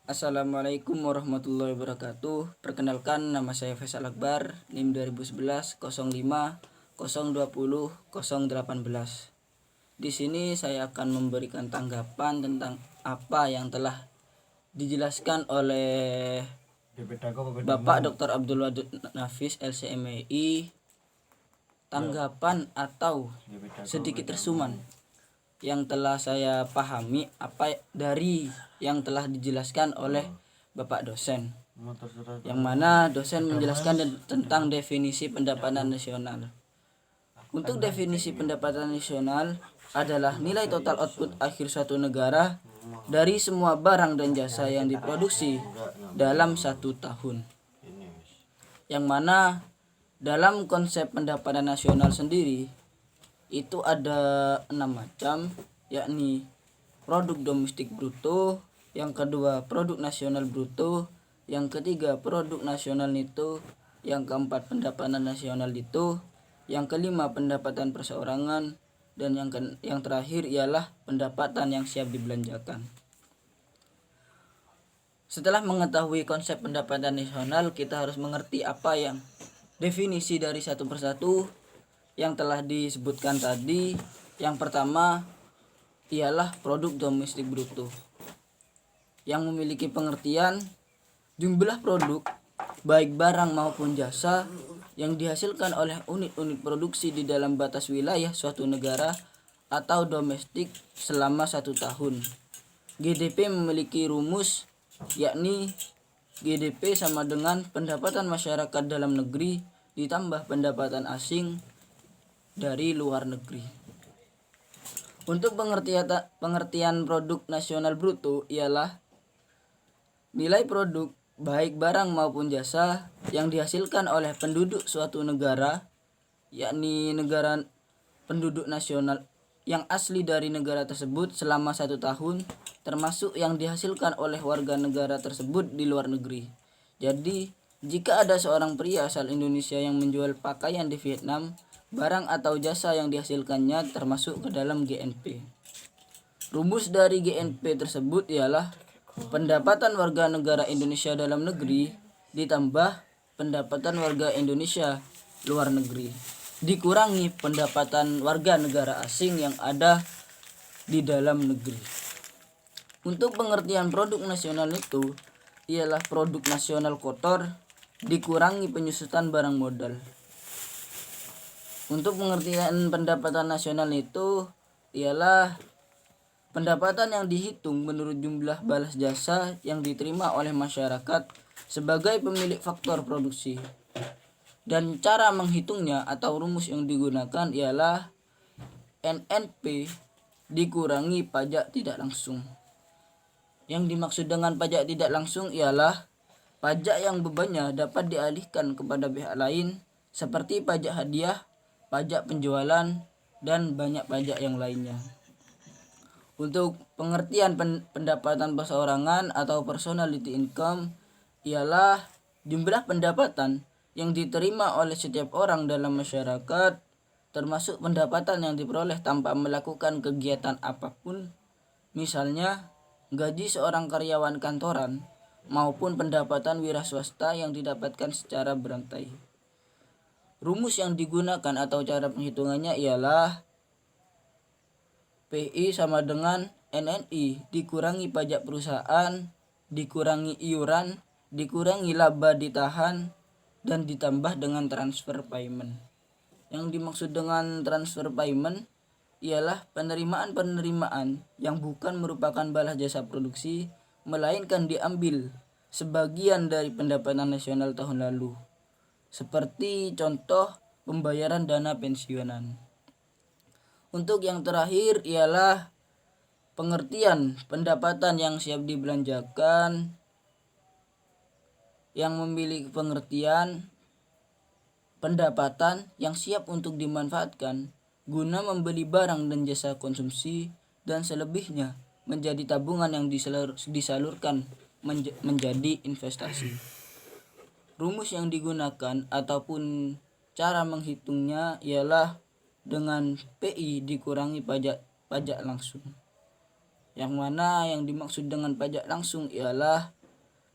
Assalamualaikum warahmatullahi wabarakatuh. Perkenalkan, nama saya Faisal Akbar, NIM 2011 05 020 018. Di sini saya akan memberikan tanggapan tentang apa yang telah dijelaskan oleh Bapak Dr. Abdul Wadud Nafis LCMEI. Tanggapan atau sedikit resuman yang telah saya pahami apa dari yang telah dijelaskan oleh Bapak dosen, yang mana dosen menjelaskan tentang definisi pendapatan nasional. Untuk definisi pendapatan nasional adalah nilai total output akhir suatu negara dari semua barang dan jasa yang diproduksi dalam satu tahun. Yang mana dalam konsep pendapatan nasional sendiri itu ada 6 macam, yakni produk domestik bruto, yang kedua produk nasional bruto, yang ketiga produk nasional neto, yang keempat pendapatan nasional neto, yang kelima pendapatan perseorangan, dan yang terakhir ialah pendapatan yang siap dibelanjakan. Setelah mengetahui konsep pendapatan nasional, kita harus mengerti apa yang definisi dari satu persatu yang telah disebutkan tadi. Yang pertama ialah produk domestik bruto, yang memiliki pengertian jumlah produk baik barang maupun jasa yang dihasilkan oleh unit-unit produksi di dalam batas wilayah suatu negara atau domestik selama 1 tahun. GDP memiliki rumus, yakni GDP sama dengan pendapatan masyarakat dalam negeri ditambah pendapatan asing dari luar negeri. Untuk pengertian produk nasional bruto ialah nilai produk baik barang maupun jasa yang dihasilkan oleh penduduk suatu negara, yakni negara penduduk nasional yang asli dari negara tersebut selama 1 tahun, termasuk yang dihasilkan oleh warga negara tersebut di luar negeri. Jadi, jika ada seorang pria asal Indonesia yang menjual pakaian di Vietnam, barang atau jasa yang dihasilkannya termasuk ke dalam GNP. Rumus dari GNP tersebut ialah pendapatan warga negara Indonesia dalam negeri ditambah pendapatan warga Indonesia luar negeri dikurangi pendapatan warga negara asing yang ada di dalam negeri. Untuk pengertian produk nasional itu ialah produk nasional kotor dikurangi penyusutan barang modal. Untuk pengertian pendapatan nasional itu ialah pendapatan yang dihitung menurut jumlah balas jasa yang diterima oleh masyarakat sebagai pemilik faktor produksi. Dan cara menghitungnya atau rumus yang digunakan ialah NNP dikurangi pajak tidak langsung. Yang dimaksud dengan pajak tidak langsung ialah pajak yang bebannya dapat dialihkan kepada pihak lain seperti pajak hadiah, pajak penjualan, dan banyak pajak yang lainnya. Untuk pengertian pendapatan perseorangan atau personality income ialah jumlah pendapatan yang diterima oleh setiap orang dalam masyarakat, termasuk pendapatan yang diperoleh tanpa melakukan kegiatan apapun, misalnya gaji seorang karyawan kantoran maupun pendapatan wira swasta yang didapatkan secara berantai. Rumus yang digunakan atau cara penghitungannya ialah PI sama dengan NNI dikurangi pajak perusahaan, dikurangi iuran, dikurangi laba ditahan, dan ditambah dengan transfer payment. Yang dimaksud dengan transfer payment ialah penerimaan-penerimaan yang bukan merupakan balas jasa produksi, melainkan diambil sebagian dari pendapatan nasional tahun lalu. Seperti contoh pembayaran dana pensiunan. Untuk yang terakhir ialah pengertian pendapatan yang siap dibelanjakan, yang memiliki pengertian pendapatan yang siap untuk dimanfaatkan guna membeli barang dan jasa konsumsi dan selebihnya menjadi tabungan yang disalurkan menjadi investasi. Rumus yang digunakan ataupun cara menghitungnya ialah dengan PI dikurangi pajak langsung. yang mana yang dimaksud dengan pajak langsung ialah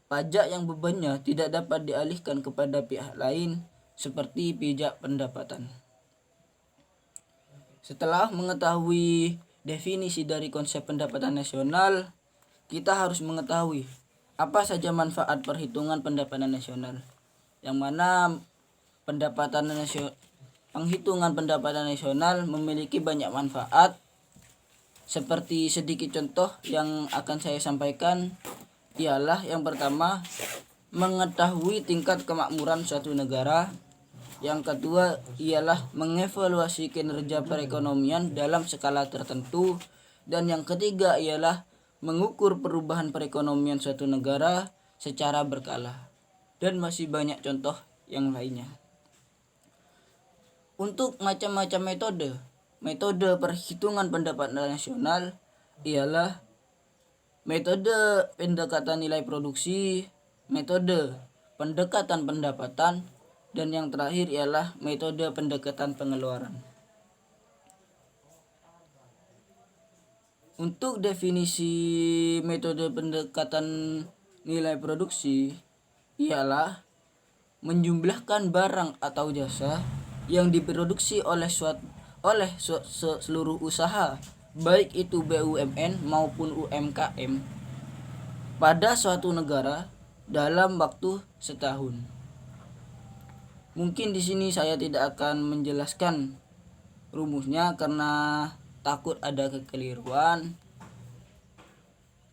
pajak yang bebannya tidak dapat dialihkan kepada pihak lain seperti pajak pendapatan. Setelah mengetahui definisi dari konsep pendapatan nasional, kita harus mengetahui apa saja manfaat perhitungan pendapatan nasional, yang mana penghitungan pendapatan nasional memiliki banyak manfaat. Seperti sedikit contoh yang akan saya sampaikan ialah yang pertama, mengetahui tingkat kemakmuran suatu negara. Yang kedua ialah mengevaluasi kinerja perekonomian dalam skala tertentu. Dan yang ketiga ialah mengukur perubahan perekonomian suatu negara secara berkala. Dan masih banyak contoh yang lainnya. Untuk macam-macam metode perhitungan pendapatan nasional ialah metode pendekatan nilai produksi, metode pendekatan pendapatan, dan yang terakhir ialah metode pendekatan pengeluaran. Untuk definisi metode pendekatan nilai produksi ialah menjumlahkan barang atau jasa yang diproduksi oleh seluruh usaha, baik itu BUMN maupun UMKM, pada suatu negara dalam waktu setahun. Mungkin di sini saya tidak akan menjelaskan rumusnya karena takut ada kekeliruan,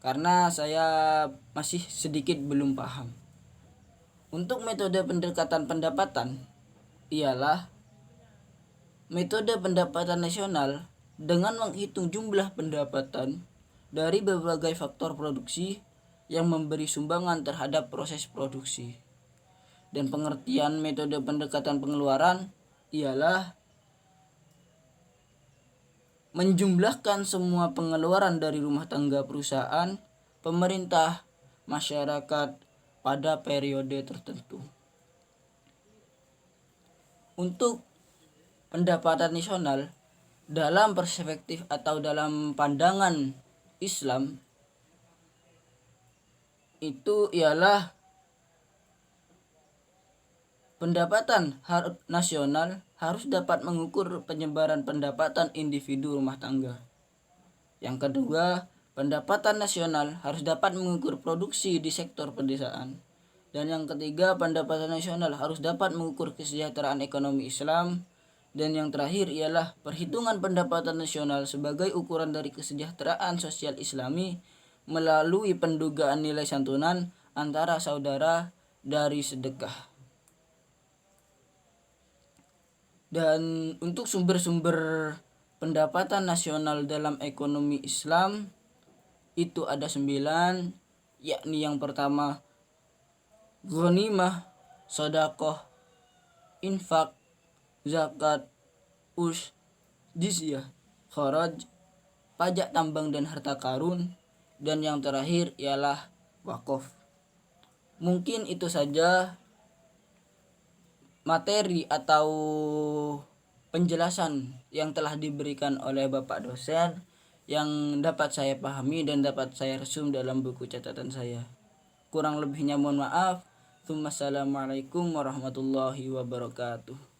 karena saya masih sedikit belum paham. Untuk metode pendekatan pendapatan ialah metode pendapatan nasional dengan menghitung jumlah pendapatan dari berbagai faktor produksi yang memberi sumbangan terhadap proses produksi. Dan pengertian metode pendekatan pengeluaran ialah menjumlahkan semua pengeluaran dari rumah tangga perusahaan, pemerintah, masyarakat pada periode tertentu. Untuk pendapatan nasional dalam perspektif atau dalam pandangan Islam itu ialah pendapatan nasional harus dapat mengukur penyebaran pendapatan individu rumah tangga. Yang kedua, pendapatan nasional harus dapat mengukur produksi di sektor pedesaan. Dan yang ketiga, pendapatan nasional harus dapat mengukur kesejahteraan ekonomi Islam. Dan yang terakhir ialah perhitungan pendapatan nasional sebagai ukuran dari kesejahteraan sosial Islami melalui pendugaan nilai santunan antara saudara dari sedekah. Dan untuk sumber-sumber pendapatan nasional dalam ekonomi Islam itu ada 9, yakni yang pertama ghanimah, sedekah, infak, zakat, jizyah, kharaj, pajak tambang dan harta karun, dan yang terakhir ialah wakaf. Mungkin itu saja materi atau penjelasan yang telah diberikan oleh Bapak dosen yang dapat saya pahami dan dapat saya resum dalam buku catatan saya. Kurang lebihnya mohon maaf. Assalamualaikum warahmatullahi wabarakatuh.